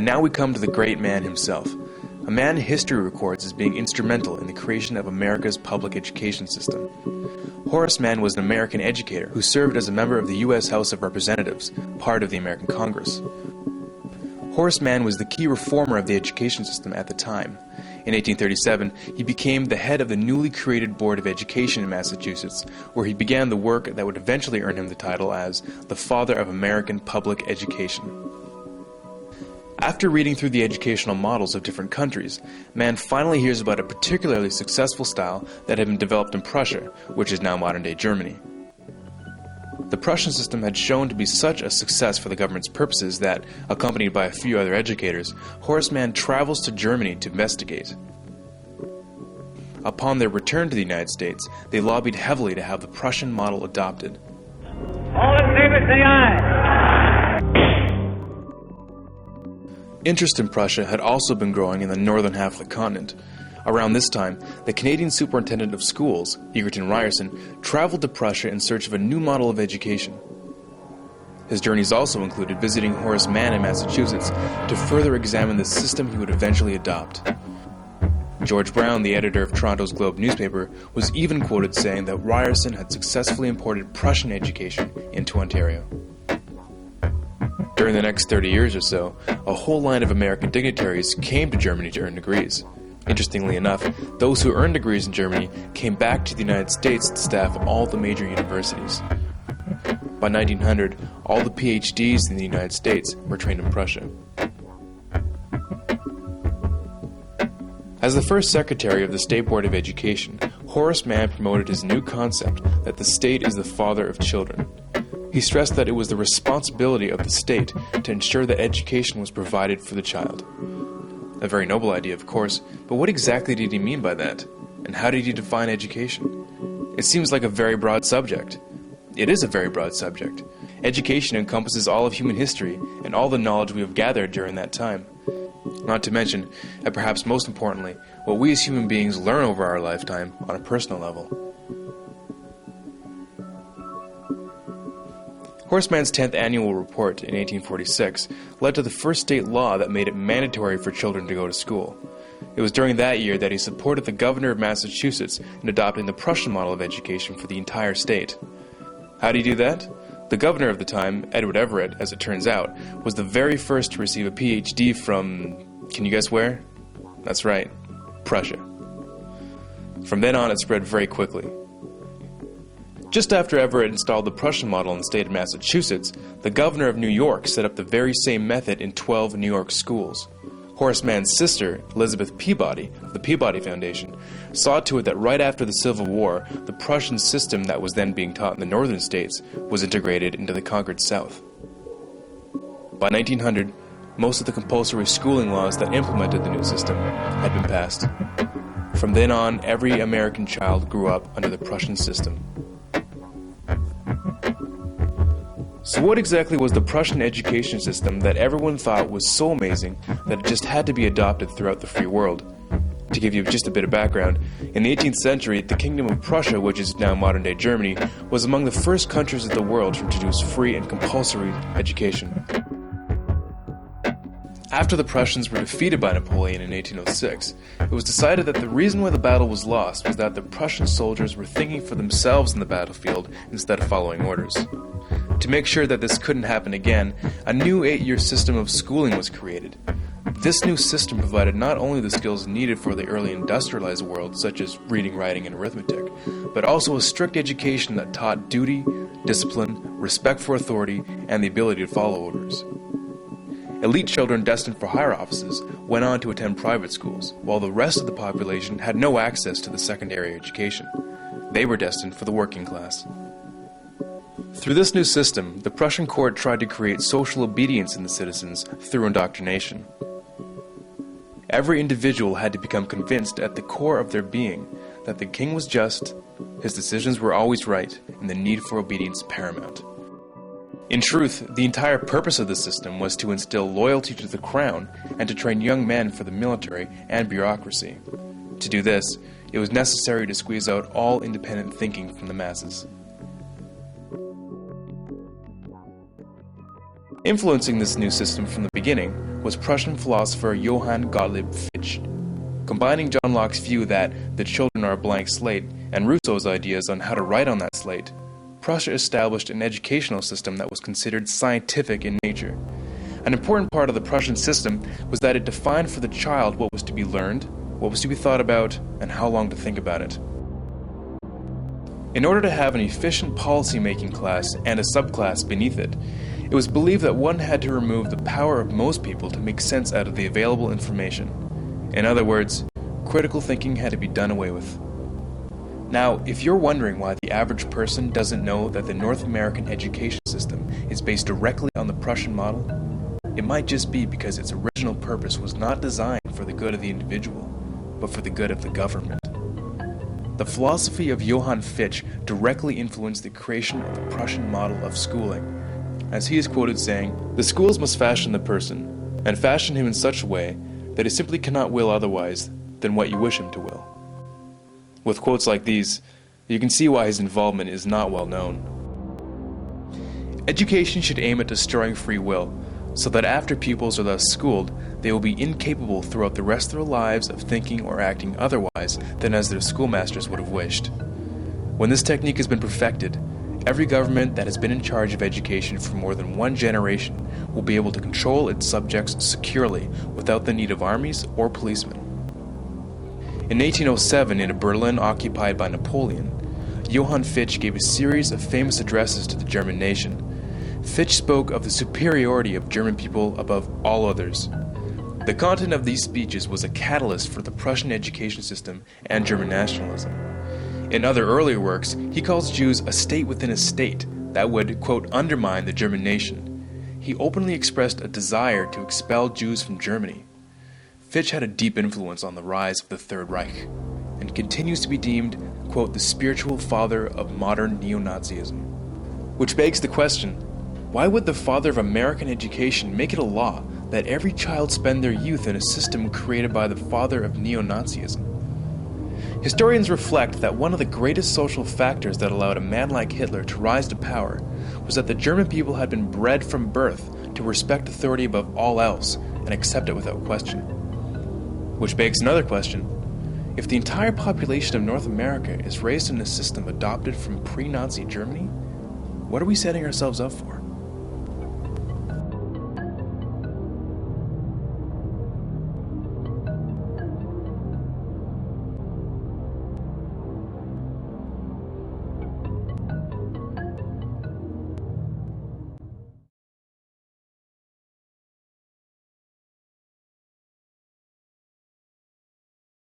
And now we come to the great man himself, a man history records as being instrumental in the creation of America's public education system. Horace Mann was an American educator who served as a member of the U.S. House of Representatives, part of the American Congress. Horace Mann was the key reformer of the education system at the time. In 1837, he became the head of the newly created Board of Education in Massachusetts, where he began the work that would eventually earn him the title as the Father of American Public Education. After reading through the educational models of different countries, Mann finally hears about a particularly successful style that had been developed in Prussia, which is now modern-day Germany. The Prussian system had shown to be such a success for the government's purposes that, accompanied by a few other educators, Horace Mann travels to Germany to investigate. Upon their return to the United States, they lobbied heavily to have the Prussian model adopted. All in favor, say aye. Interest in Prussia had also been growing in the northern half of the continent. Around this time, the Canadian Superintendent of Schools, Egerton Ryerson, traveled to Prussia in search of a new model of education. His journeys also included visiting Horace Mann in Massachusetts to further examine the system he would eventually adopt. George Brown, the editor of Toronto's Globe newspaper, was even quoted saying that Ryerson had successfully imported Prussian education into Ontario. During the next 30 years or so, a whole line of American dignitaries came to Germany to earn degrees. Interestingly enough, those who earned degrees in Germany came back to the United States to staff all the major universities. By 1900, all the PhDs in the United States were trained in Prussia. As the first secretary of the State Board of Education, Horace Mann promoted his new concept that the state is the father of children. He stressed that it was the responsibility of the state to ensure that education was provided for the child. A very noble idea, of course, but what exactly did he mean by that? And how did he define education? It seems like a very broad subject. It is a very broad subject. Education encompasses all of human history and all the knowledge we have gathered during that time. Not to mention, and perhaps most importantly, what we as human beings learn over our lifetime on a personal level. Horace Mann's 10th annual report in 1846 led to the first state law that made it mandatory for children to go to school. It was during that year that he supported the governor of Massachusetts in adopting the Prussian model of education for the entire state. How did he do that? The governor of the time, Edward Everett, as it turns out, was the very first to receive a PhD from, can you guess where? That's right, Prussia. From then on, it spread very quickly. Just after Everett installed the Prussian model in the state of Massachusetts, the governor of New York set up the very same method in 12 New York schools. Horace Mann's sister, Elizabeth Peabody, of the Peabody Foundation, saw to it that right after the Civil War, the Prussian system that was then being taught in the northern states was integrated into the conquered South. By 1900, most of the compulsory schooling laws that implemented the new system had been passed. From then on, every American child grew up under the Prussian system. So what exactly was the Prussian education system that everyone thought was so amazing that it just had to be adopted throughout the free world? To give you just a bit of background, in the 18th century, the Kingdom of Prussia, which is now modern-day Germany, was among the first countries of the world to introduce free and compulsory education. After the Prussians were defeated by Napoleon in 1806, it was decided that the reason why the battle was lost was that the Prussian soldiers were thinking for themselves in the battlefield instead of following orders. To make sure that this couldn't happen again, a new 8-year system of schooling was created. This new system provided not only the skills needed for the early industrialized world, such as reading, writing, and arithmetic, but also a strict education that taught duty, discipline, respect for authority, and the ability to follow orders. Elite children destined for higher offices went on to attend private schools, while the rest of the population had no access to the secondary education. They were destined for the working class. Through this new system, the Prussian court tried to create social obedience in the citizens through indoctrination. Every individual had to become convinced at the core of their being that the king was just, his decisions were always right, and the need for obedience paramount. In truth, the entire purpose of the system was to instill loyalty to the crown and to train young men for the military and bureaucracy. To do this, it was necessary to squeeze out all independent thinking from the masses. Influencing this new system from the beginning was Prussian philosopher Johann Gottlieb Fichte. Combining John Locke's view that the children are a blank slate and Rousseau's ideas on how to write on that slate, Prussia established an educational system that was considered scientific in nature. An important part of the Prussian system was that it defined for the child what was to be learned, what was to be thought about, and how long to think about it. In order to have an efficient policy-making class and a subclass beneath it, it was believed that one had to remove the power of most people to make sense out of the available information. In other words, critical thinking had to be done away with. Now, if you're wondering why the average person doesn't know that the North American education system is based directly on the Prussian model, it might just be because its original purpose was not designed for the good of the individual, but for the good of the government. The philosophy of Johann Fichte directly influenced the creation of the Prussian model of schooling, as he is quoted saying, "The schools must fashion the person, and fashion him in such a way that he simply cannot will otherwise than what you wish him to will." With quotes like these, you can see why his involvement is not well known. Education should aim at destroying free will, so that after pupils are thus schooled, they will be incapable throughout the rest of their lives of thinking or acting otherwise than as their schoolmasters would have wished. When this technique has been perfected, every government that has been in charge of education for more than one generation will be able to control its subjects securely without the need of armies or policemen. In 1807, in a Berlin occupied by Napoleon, Johann Fichte gave a series of famous addresses to the German nation. Fichte spoke of the superiority of German people above all others. The content of these speeches was a catalyst for the Prussian education system and German nationalism. In other earlier works, he calls Jews a state within a state that would, quote, undermine the German nation. He openly expressed a desire to expel Jews from Germany. Fichte had a deep influence on the rise of the Third Reich, and continues to be deemed, quote, the spiritual father of modern neo-Nazism. Which begs the question, why would the father of American education make it a law that every child spend their youth in a system created by the father of neo-Nazism? Historians reflect that one of the greatest social factors that allowed a man like Hitler to rise to power was that the German people had been bred from birth to respect authority above all else and accept it without question. Which begs another question. If the entire population of North America is raised in a system adopted from pre-Nazi Germany, what are we setting ourselves up for?